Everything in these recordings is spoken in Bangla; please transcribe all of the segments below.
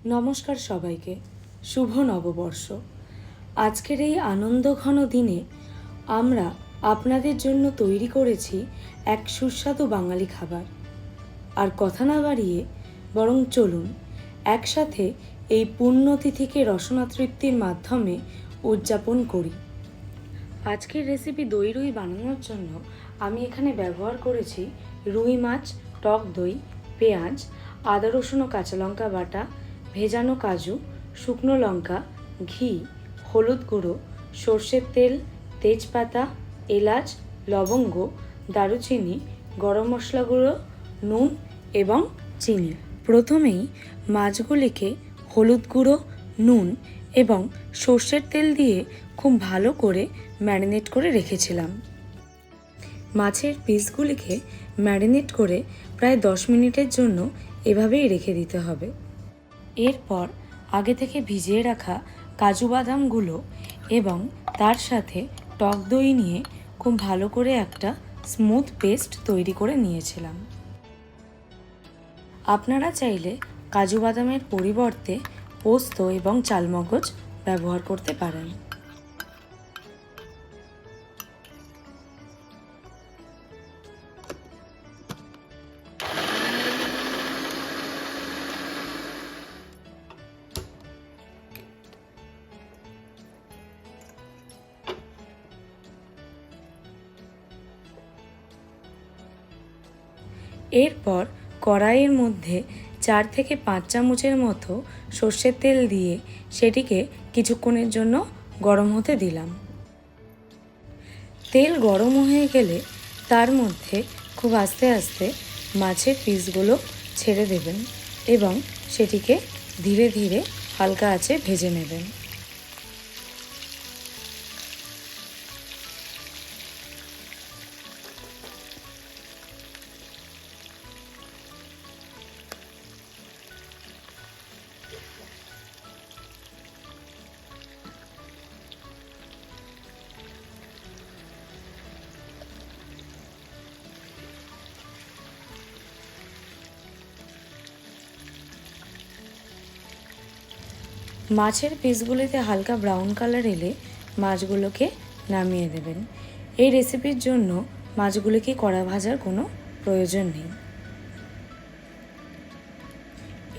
নমস্কার সবাইকে, শুভ নববর্ষ। আজকের এই আনন্দঘন দিনে আমরা আপনাদের জন্য তৈরি করেছি এক সুস্বাদু বাঙালি খাবার। আর কথা না বাড়িয়ে বরং চলুন একসাথে এই পুণ্যতিথিকে রসনা তৃপ্তির মাধ্যমে উদযাপন করি। আজকের রেসিপি দই রুই বানানোর জন্য আমি এখানে ব্যবহার করেছি রুই মাছ, টক দই, পেঁয়াজ, আদা রসুন ও কাঁচা লঙ্কা বাটা, ভেজানো কাজু, শুকনো লঙ্কা, ঘি, হলুদ গুঁড়ো, সর্ষের তেল, তেজপাতা, এলাচ, লবঙ্গ, দারুচিনি, গরম মশলা গুঁড়ো, নুন এবং চিনি। প্রথমেই মাছগুলিকে হলুদ গুঁড়ো, নুন এবং সর্ষের তেল দিয়ে খুব ভালো করে ম্যারিনেট করে রেখেছিলাম। মাছের পিসগুলিকে ম্যারিনেট করে প্রায় 10 মিনিটের জন্য এভাবেই রেখে দিতে হবে। এরপর আগে থেকে ভিজিয়ে রাখা কাজু বাদামগুলো এবং তার সাথে টক দই নিয়ে খুব ভালো করে একটা স্মুথ পেস্ট তৈরি করে নিয়েছিলাম। আপনারা চাইলে কাজু বাদামের পরিবর্তে পোস্ত এবং চালমগজ ব্যবহার করতে পারেন। এরপর কড়াইয়ের মধ্যে 4 থেকে 5 চামচের মতো সর্ষের তেল দিয়ে সেটিকে কিছুক্ষণের জন্য গরম হতে দিলাম। তেল গরম হয়ে গেলে তার মধ্যে খুব আস্তে আস্তে মাছের পিসগুলো ছেড়ে দেবেন এবং সেটিকে ধীরে ধীরে হালকা আঁচে ভেজে নেবেন। মাছের পিসগুলিতে হালকা ব্রাউন কালার এলে মাছগুলোকে নামিয়ে দেবেন। এই রেসিপির জন্য মাছগুলিকে কড়া ভাজার কোনো প্রয়োজন নেই।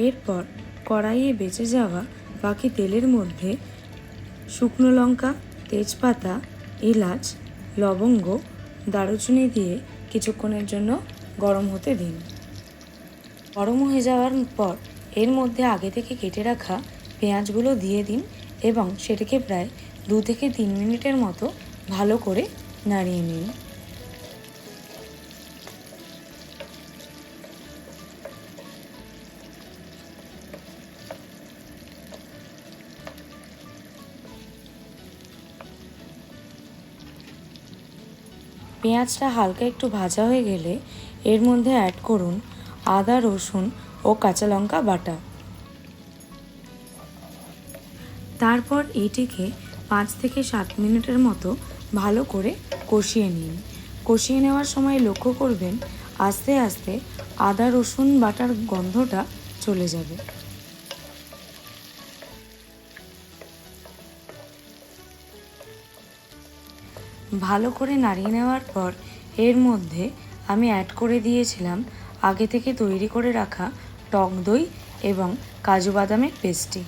এরপর কড়াইয়ে বেঁচে যাওয়া বাকি তেলের মধ্যে শুকনো লঙ্কা, তেজপাতা, এলাচ, লবঙ্গ, দারুচিনি দিয়ে কিছুক্ষণের জন্য গরম হতে দিন। গরম হয়ে যাওয়ার পর এর মধ্যে আগে থেকে কেটে রাখা পেঁয়াজগুলো দিয়ে দিন এবং সেটিকে প্রায় 2 থেকে 3 মিনিটের মতো ভালো করে নাড়িয়ে নিন। পেঁয়াজটা হালকা একটু ভাজা হয়ে গেলে এর মধ্যে অ্যাড করুন আদা রসুন ও কাঁচা লঙ্কা বাটা। তারপর এটিকে 5 থেকে 7 মিনিটের মতো ভালো করে কষিয়ে নিন। কষিয়ে নেওয়ার সময় লক্ষ্য করবেন আস্তে আস্তে আদা রসুন বাটার গন্ধটা চলে যাবে। ভালো করে নাড়িয়ে নেওয়ার পর এর মধ্যে আমি অ্যাড করে দিয়েছিলাম আগে থেকে তৈরি করে রাখা টক দই এবং কাজু বাদামের পেস্টটি।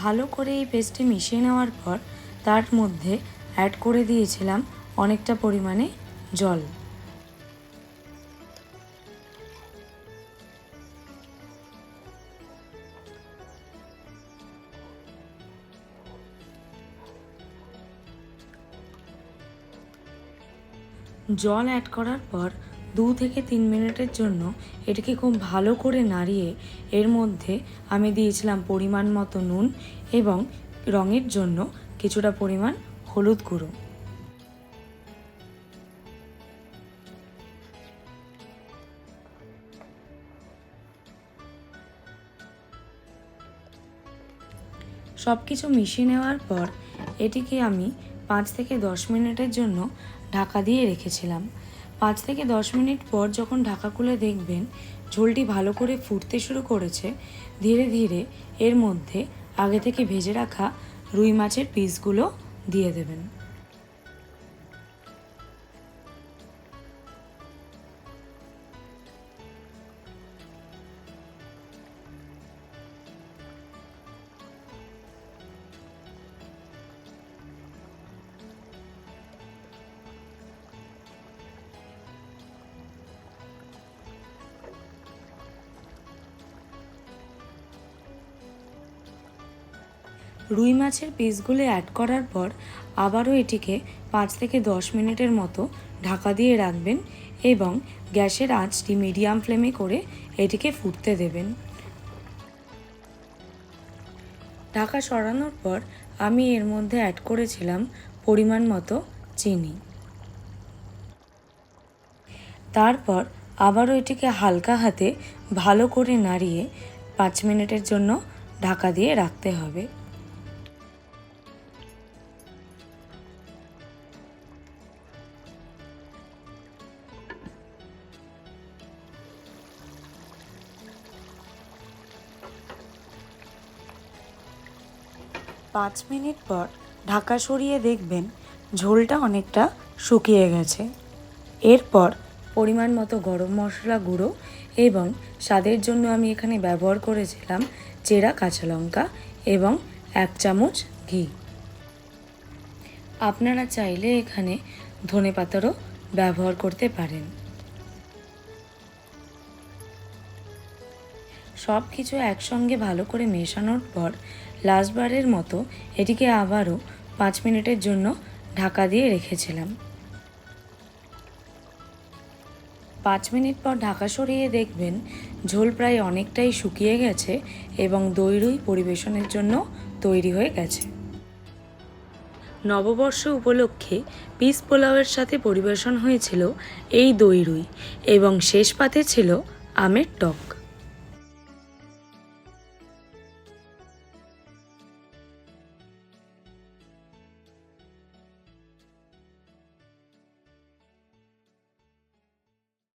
ভালো করে এই পেস্টটি মিশিয়ে নেওয়ার পর তার মধ্যে অ্যাড করে দিয়েছিলাম অনেকটা পরিমাণে জল। জল অ্যাড করার পর 2 থেকে 3 মিনিটের জন্য এটাকে খুব ভালো করে নাড়িয়ে এর মধ্যে আমি দিয়েছিলাম পরিমাণ মতো নুন এবং রঙের জন্য কিছুটা পরিমাণ হলুদ গুঁড়ো। সব কিছু মিশিয়ে নেওয়ার পর এটিকে আমি 5 থেকে 10 মিনিটের জন্য ঢাকা দিয়ে রেখেছিলাম। 5 থেকে 10 মিনিট পর যখন ঢাকা খুলে দেখবেন ঝোলটি ভালো করে ফুটতে শুরু করেছে, ধীরে ধীরে এর মধ্যে আগে থেকে ভেজে রাখা রুই মাছের পিসগুলো দিয়ে দেবেন। রুই মাছের পিসগুলো অ্যাড করার পর আবারও এটিকে 5 থেকে 10 মিনিটের মতো ঢাকা দিয়ে রাখবেন এবং গ্যাসের আঁচটি মিডিয়াম ফ্লেমে করে এটিকে ফুটতে দেবেন। ঢাকা সরানোর পর আমি এর মধ্যে অ্যাড করেছিলাম পরিমাণ মতো চিনি। তারপর আবারও এটিকে হালকা হাতে ভালো করে নাড়িয়ে 5 মিনিটের জন্য ঢাকা দিয়ে রাখতে হবে। পাঁচ মিনিট পর ঢাকা সরিয়ে দেখবেন ঝোলটা অনেকটা শুকিয়ে গেছে। এরপর পরিমাণ মতো গরম মশলা গুঁড়ো এবং স্বাদের জন্য আমি এখানে ব্যবহার করেছিলাম চেরা কাঁচা লঙ্কা এবং 1 চামচ ঘি। আপনারা চাইলে এখানে ধনেপাতারও ব্যবহার করতে পারেন। সব কিছু একসঙ্গে ভালো করে মেশানোর পর লাস্টবারের মতো এটিকে আবারও 5 মিনিটের জন্য ঢাকা দিয়ে রেখেছিলাম। 5 মিনিট পর ঢাকা সরিয়ে দেখবেন ঝোল প্রায় অনেকটাই শুকিয়ে গেছে এবং দই রুই পরিবেশনের জন্য তৈরি হয়ে গেছে। নববর্ষ উপলক্ষে পিস পোলাওয়ের সাথে পরিবেশন হয়েছিল এই দই রুই এবং শেষ পাতে ছিল আমের টক।